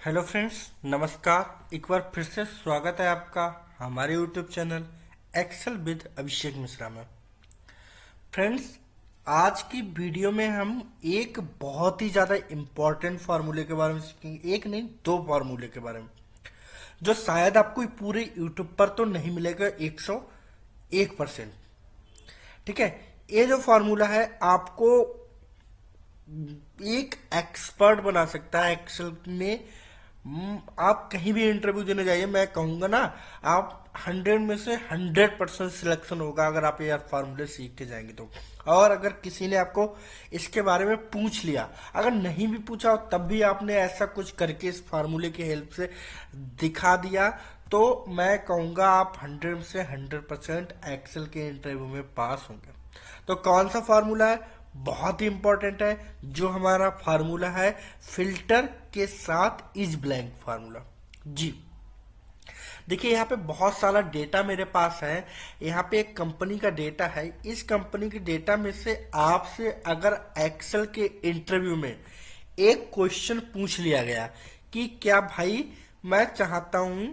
Hello friends, नमस्कार। एक बार फिर से स्वागत है आपका हमारे YouTube channel Excel with Abhishek Mishra में। फ्रेंड्स, आज की वीडियो में हम एक बहुत ही ज़्यादा इम्पोर्टेंट फार्मूले के बारे में सीखेंगे। एक नहीं, दो फार्मूले के बारे में जो शायद आपको पूरे यूट्यूब पर तो नहीं मिलेगा 101%। ठीक है, ये जो फार्मूला है आपको एक एक्सपर्ट बना सकता है एक्सेल में। आप कहीं भी इंटरव्यू देने जाइए, मैं कहूंगा ना, आप 100 में से 100% सिलेक्शन होगा अगर आप ये फार्मूले सीख के जाएंगे तो। और अगर किसी ने आपको इसके बारे में पूछ लिया, अगर नहीं भी पूछा हो तब भी आपने ऐसा कुछ करके इस फार्मूले की हेल्प से दिखा दिया, तो मैं कहूंगा आप 100 से 100% एक्सेल के इंटरव्यू में पास होंगे। तो कौन सा फार्मूला है? बहुत ही इंपॉर्टेंट है। जो हमारा फार्मूला है फिल्टर के साथ इज ब्लैंक फार्मूला। जी देखिए, यहाँ पे बहुत सारा डेटा मेरे पास है। यहाँ पे एक कंपनी का डेटा है। इस कंपनी के डेटा में से आपसे अगर एक्सेल के इंटरव्यू में एक क्वेश्चन पूछ लिया गया कि क्या भाई, मैं चाहता हूं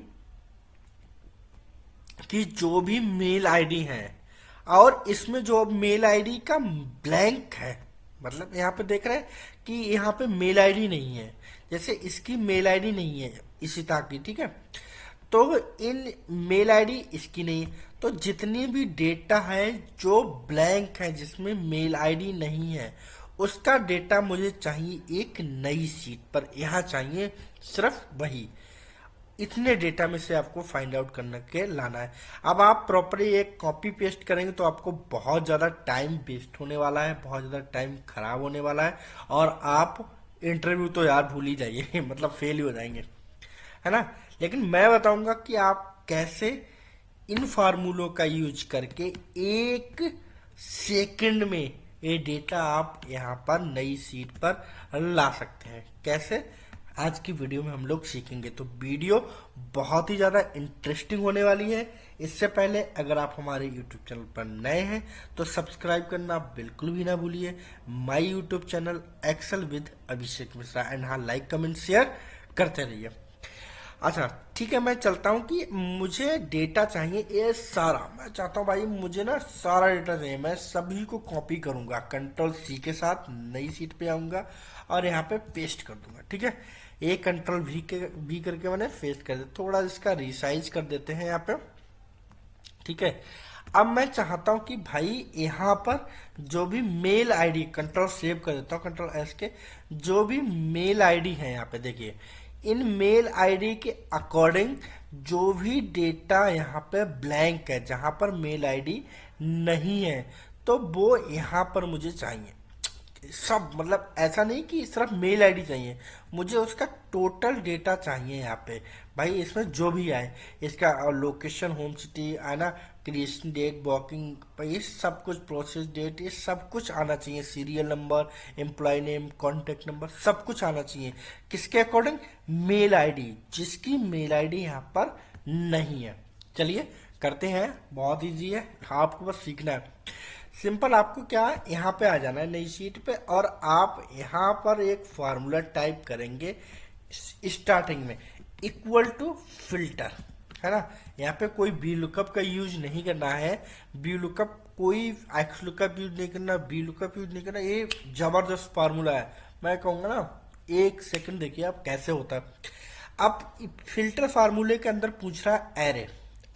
कि जो भी मेल आईडी है और इसमें जो मेल आईडी का ब्लैंक है, मतलब यहाँ पे देख रहे हैं कि यहाँ पे मेल आईडी नहीं है, जैसे इसकी मेल आईडी नहीं है इशिता की, ठीक है, तो इन मेल आईडी इसकी नहीं है। तो जितनी भी डेटा है जो ब्लैंक है, जिसमें मेल आईडी नहीं है, उसका डेटा मुझे चाहिए एक नई सीट पर। यहाँ चाहिए सिर्फ वही। इतने डेटा में से आपको फाइंड आउट करने के लाना है। अब आप प्रॉपरली एक कॉपी पेस्ट करेंगे तो आपको बहुत ज़्यादा टाइम वेस्ट होने वाला है, बहुत ज़्यादा टाइम खराब होने वाला है, और आप इंटरव्यू तो यार भूल ही जाइए मतलब फेल ही हो जाएंगे, है ना। लेकिन मैं बताऊंगा कि आप कैसे इन फार्मूलों का यूज करके एक सेकंड में ये डेटा आप यहाँ पर नई सीट पर ला सकते हैं। कैसे, आज की वीडियो में हम लोग सीखेंगे। तो वीडियो बहुत ही ज़्यादा इंटरेस्टिंग होने वाली है। इससे पहले अगर आप हमारे यूट्यूब चैनल पर नए हैं तो सब्सक्राइब करना बिल्कुल भी ना भूलिए। My YouTube channel Excel with Abhishek Mishra, and हाँ, लाइक कमेंट शेयर करते रहिए। अच्छा ठीक है, मैं चलता हूँ कि मुझे डेटा चाहिए ये सारा। मैं चाहता हूँ भाई, मुझे ना सारा डेटा चाहिए। मैं सभी को कॉपी करूंगा, कंट्रोल सी के साथ नई सीट पे आऊंगा और यहाँ पे पेस्ट कर दूंगा। ठीक है, ये कंट्रोल भी करके मैंने पेस्ट कर दिया। थोड़ा इसका रिसाइज कर देते हैं यहाँ पे। ठीक है, अब मैं चाहता हूं कि भाई यहाँ पर जो भी मेल आईडी, कंट्रोल सेव कर देता हूँ, कंट्रोल एस के, जो भी मेल आईडी है यहाँ पे देखिए, इन मेल आईडी के अकॉर्डिंग जो भी डेटा यहाँ पे ब्लैंक है, जहां पर मेल आईडी नहीं है, तो वो यहाँ पर मुझे चाहिए सब। मतलब ऐसा नहीं कि सिर्फ मेल आईडी चाहिए, मुझे उसका टोटल डेटा चाहिए यहाँ पे। भाई इसमें जो भी आए, इसका लोकेशन, होम सिटी आना, क्रिएशन डेट, बुकिंग, ये सब कुछ, प्रोसेस डेट, ये सब कुछ आना चाहिए। Serial number, employ name, contact number, सब कुछ आना चाहिए। किसके अकॉर्डिंग? मेल आईडी, जिसकी मेल आईडी यहाँ पर नहीं है। चलिए करते हैं, बहुत इजी है, आपको बस सीखना है। सिंपल, आपको क्या है, यहाँ पे आ जाना है नई शीट पे, और आप यहाँ पर एक फार्मूला टाइप करेंगे स्टार्टिंग में, इक्वल टू फिल्टर, है ना। यहाँ पे कोई बी लुकअप का यूज नहीं करना है। बी लुकअप, कोई एक्स लुकअप यूज नहीं करना, बी लुकअप यूज नहीं करना। ये जबरदस्त फार्मूला है, मैं कहूंगा ना। एक सेकंड देखिए आप कैसे होता है। अब फिल्टर फार्मूले के अंदर पूछ रहा है एरे।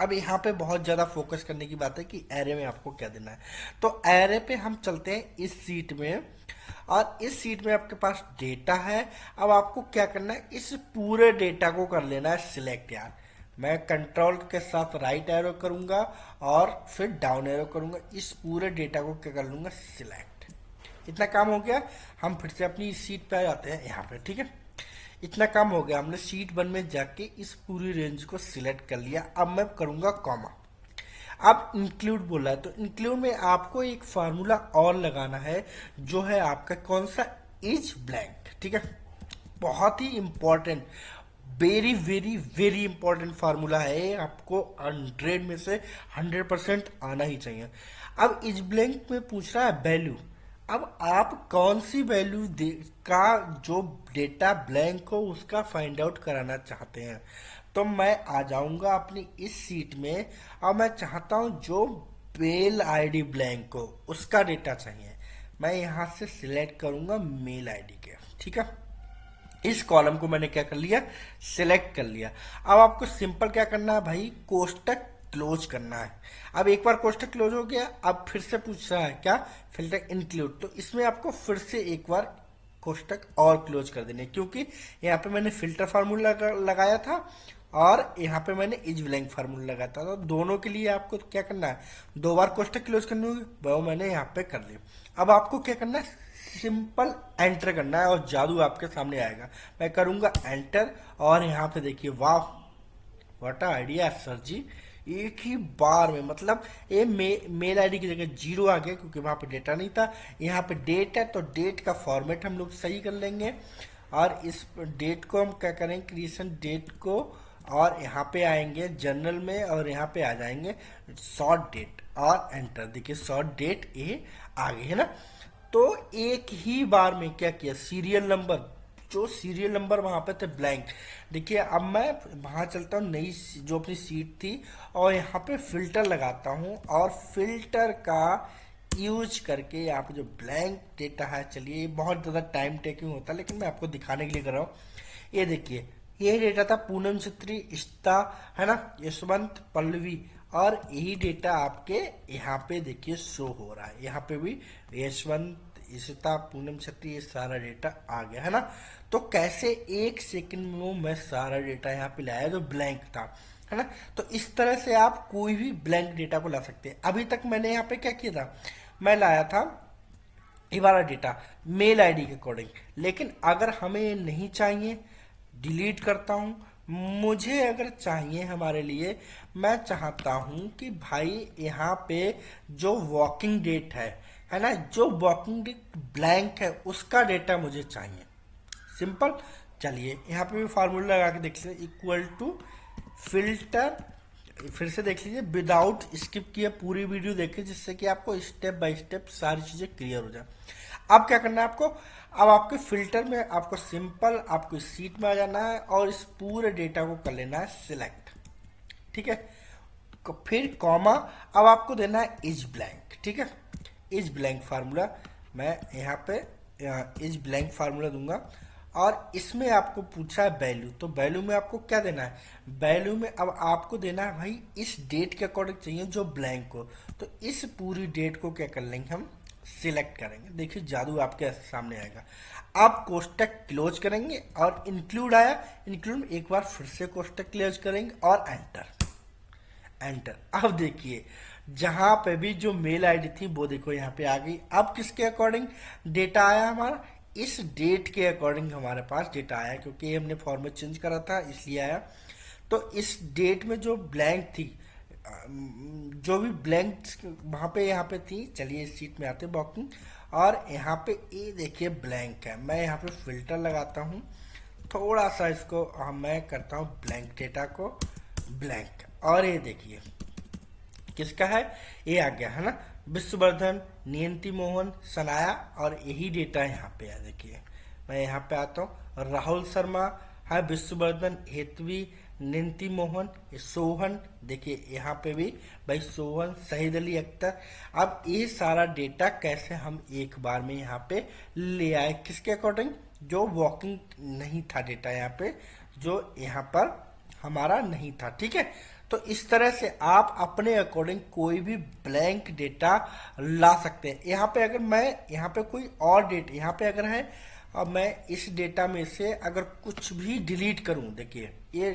अब यहाँ पे बहुत ज्यादा फोकस करने की बात है कि एरे में आपको क्या देना है। तो एरे पे हम चलते हैं इस सीट में, और इस सीट में आपके पास डेटा है। अब आपको क्या करना है, इस पूरे डेटा को कर लेना है सिलेक्ट। यार मैं कंट्रोल के साथ राइट एरो करूंगा और फिर डाउन एरो करूंगा, इस पूरे डेटा को क्या कर लूंगा, सिलेक्ट। इतना काम हो गया। हम फिर से अपनी सीट पे आ जाते हैं यहाँ पे। ठीक है, इतना काम हो गया, हमने शीट 1 में जाके इस पूरी रेंज को सिलेक्ट कर लिया। अब मैं करूंगा कॉमा। अब इंक्लूड बोला है, तो इंक्लूड में आपको एक फार्मूला और लगाना है, जो है आपका कौन सा, इज ब्लैंक। ठीक है, बहुत ही important, very very very important formula है। आपको 100 में से 100% आना ही चाहिए। अब इज ब्लैंक में पूछ रहा है वैल्यू। अब आप कौन सी वैल्यू का जो डेटा ब्लैंक हो उसका फाइंड आउट कराना चाहते हैं, तो मैं आ जाऊंगा अपनी इस सीट में और मैं चाहता हूं जो मेल आईडी ब्लैंक हो उसका डेटा चाहिए। मैं यहां से सिलेक्ट करूंगा मेल आईडी के, ठीक है। इस कॉलम को मैंने क्या कर लिया, सिलेक्ट कर लिया। अब आपको सिंपल क्या करना है भाई, कोष्टक क्लोज करना है। अब एक बार कोष्टक क्लोज हो गया, अब फिर से पूछ रहा है क्या, फिल्टर इंक्लूड, तो इसमें आपको फिर से एक बार कोष्टक और क्लोज कर देने, क्योंकि यहाँ पे मैंने फिल्टर फार्मूला लगाया था और यहाँ पे मैंने इज ब्लैंक फार्मूला लगाया था, तो दोनों के लिए आपको क्या करना है, दो बार कोष्टक क्लोज करनी होगी, वो मैंने यहाँ पे कर लिया। अब आपको क्या करना है, सिंपल एंटर करना है और जादू आपके सामने आएगा। मैं करूंगा एंटर और यहाँ पे देखिए, वाह व्हाट अ आइडिया सर जी, एक ही बार में, मतलब ये मेल आईडी की जगह जीरो आ गया क्योंकि वहां पे डेटा नहीं था। यहाँ पे डेट है तो डेट का फॉर्मेट हम लोग सही कर लेंगे और इस डेट को हम क्या करेंगे, क्रिएशन डेट को, और यहाँ पे आएंगे जनरल में और यहाँ पे आ जाएंगे शॉर्ट डेट और एंटर। देखिए शॉर्ट डेट ये आ गई है ना। तो एक ही बार में क्या किया, सीरियल नंबर, जो सीरियल नंबर वहां पे थे ब्लैंक। देखिए अब मैं वहां चलता हूँ, नई जो अपनी सीट थी, और यहाँ पे फिल्टर लगाता हूँ और फिल्टर का यूज करके यहाँ पे जो ब्लैंक डेटा है, चलिए ये बहुत ज़्यादा टाइम टेकिंग होता है लेकिन मैं आपको दिखाने के लिए कर रहा हूँ। ये देखिए ये डेटा था पूनम छत्री इश्ता, है ना, यशवंत पल्लवी, और यही डेटा आपके यहाँ पे देखिए शो हो रहा है। यहाँ पे भी यशवंत इशिता पूनम छत्री ये सारा डेटा आ गया है ना। तो कैसे एक सेकंड में मैं सारा डेटा यहाँ पे लाया जो ब्लैंक था, है ना। तो इस तरह से आप कोई भी ब्लैंक डेटा को ला सकते हैं। अभी तक मैंने यहाँ पे क्या किया था, मैं लाया था ये वाला डेटा मेल आईडी के अकॉर्डिंग, लेकिन अगर हमें ये नहीं चाहिए, डिलीट करता हूं। मुझे अगर चाहिए हमारे लिए, मैं चाहता हूं कि भाई यहाँ पे जो वॉकिंग डेट है ना, जो वॉकिंग डेट ब्लैंक है उसका डेटा मुझे चाहिए। सिंपल, चलिए यहाँ पे भी फार्मूला लगा के देख लीजिए, इक्वल टू फिल्टर, फिर से देख लीजिए, विदाउट स्किप किए पूरी वीडियो देखिए जिससे कि आपको स्टेप बाय स्टेप सारी चीजें क्लियर हो जाए। अब क्या करना है आपको, अब आपके फिल्टर में आपको सिंपल आपको सीट में आ जाना है और इस पूरे डेटा को कर लेना है सिलेक्ट, ठीक है। फिर कॉमा, अब आपको देना है इज ब्लैंक, ठीक है, इज ब्लैंक फार्मूला। मैं यहाँ पे इज ब्लैंक फार्मूला दूंगा और इसमें आपको पूछा है वैल्यू, तो वैल्यू में आपको क्या देना है, वैल्यू में अब आपको देना है भाई इस डेट के अकॉर्डिंग चाहिए जो ब्लैंक हो, तो इस पूरी डेट को क्या कर लेंगे हम, सिलेक्ट करेंगे। देखिए जादू आपके सामने आएगा। आप कोष्टक क्लोज करेंगे और इंक्लूड आया, इंक्लूड एक बार फिर से कोष्टक क्लोज करेंगे और एंटर, एंटर। अब देखिए जहां पे भी जो मेल आईडी थी वो देखो यहाँ पे आ गई। अब किसके अकॉर्डिंग डेटा आया हमारा, इस डेट के अकॉर्डिंग हमारे पास डेटा आया, क्योंकि हमने फॉर्मेट चेंज करा था इसलिए आया। तो इस डेट में जो ब्लैंक थी, जो भी ब्लैंक वहां पे यहाँ पे थी, चलिए इस सीट में आते वॉकिंग, और यहाँ पे ये देखिए ब्लैंक है। मैं यहाँ पे फिल्टर लगाता हूँ, थोड़ा सा इसको मैं करता हूँ ब्लैंक डेटा को ब्लैंक, और ये देखिए किसका है, ये आ गया है ना, विश्ववर्धन, नियंती मोहन, सनाया, और यही डेटा यहाँ पे है। देखिए मैं यहाँ पे आता हूँ, राहुल शर्मा है, विश्ववर्धन, हेतवी, नियंती मोहन, सोहन, देखिए यहाँ पे भी भाई सोहन, शहीद अली अख्तर। अब ये सारा डेटा कैसे हम एक बार में यहाँ पे ले आए, किसके अकॉर्डिंग, जो वॉकिंग नहीं था डेटा यहाँ पे, जो यहाँ पर हमारा नहीं था, ठीक है। तो इस तरह से आप अपने अकॉर्डिंग कोई भी ब्लैंक डेटा ला सकते हैं। यहाँ पे अगर मैं यहाँ पे कोई और डेट यहाँ पे अगर है, अब मैं इस डेटा में से अगर कुछ भी डिलीट करूं, देखिए ये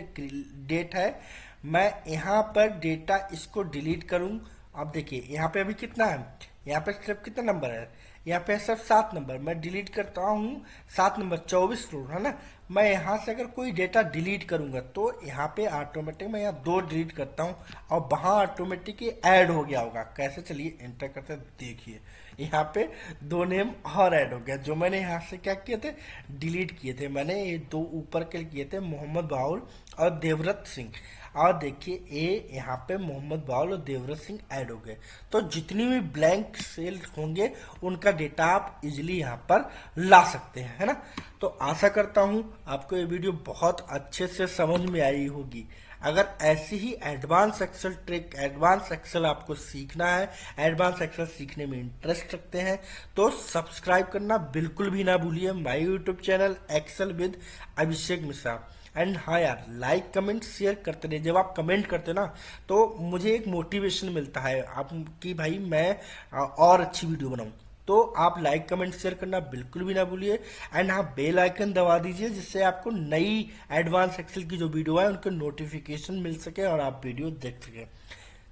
डेट है, मैं यहाँ पर डेटा इसको डिलीट करूं। अब देखिए यहाँ पे अभी कितना है, यहाँ पे सिर्फ कितना नंबर है, यहाँ पे सिर्फ 7 नंबर, मैं डिलीट करता हूँ 7 नंबर, 24 फ्लोर है ना। मैं यहाँ से अगर कोई डेटा डिलीट करूंगा तो यहाँ पे ऑटोमेटिक मैं यहाँ 2 डिलीट करता हूँ और वहां ऑटोमेटिक ऐड हो गया होगा। कैसे, चलिए एंटर करते देखिए यहाँ पे दो नेम और ऐड हो गया, जो मैंने यहाँ से क्या किए थे, डिलीट किए थे। मैंने ये दो ऊपर के किए थे, मोहम्मद बाउल और देवव्रत सिंह। और देखिए ये यहाँ पे मोहम्मद बाउल और देवव्रत सिंह ऐड हो गए। तो जितनी भी ब्लैंक सेल होंगे उनका डेटा आप इजिली यहाँ पर ला सकते हैं, है ना। तो आशा करता हूँ आपको ये वीडियो बहुत अच्छे से समझ में आई होगी। अगर ऐसी ही advance Excel trick, advance Excel आपको सीखना है, एडवांस एक्सेल सीखने में इंटरेस्ट रखते हैं, तो सब्सक्राइब करना बिल्कुल भी ना भूलिए my YouTube channel Excel with Abhishek Mishra. And हाँ यार, लाइक कमेंट शेयर करते रहिए। जब आप कमेंट करते ना तो मुझे एक मोटिवेशन मिलता है आप कि भाई मैं और अच्छी वीडियो बनाऊं। तो आप लाइक कमेंट शेयर करना बिल्कुल भी ना भूलिए। एंड हाँ, बेल आइकन दबा दीजिए जिससे आपको नई एडवांस एक्सेल की जो वीडियो है उनके नोटिफिकेशन मिल सके और आप वीडियो देख सकें।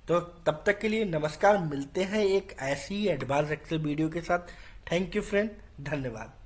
तो तब तक के लिए नमस्कार, मिलते हैं एक ऐसी एडवांस एक्सेल वीडियो के साथ। थैंक यू फ्रेंड, धन्यवाद।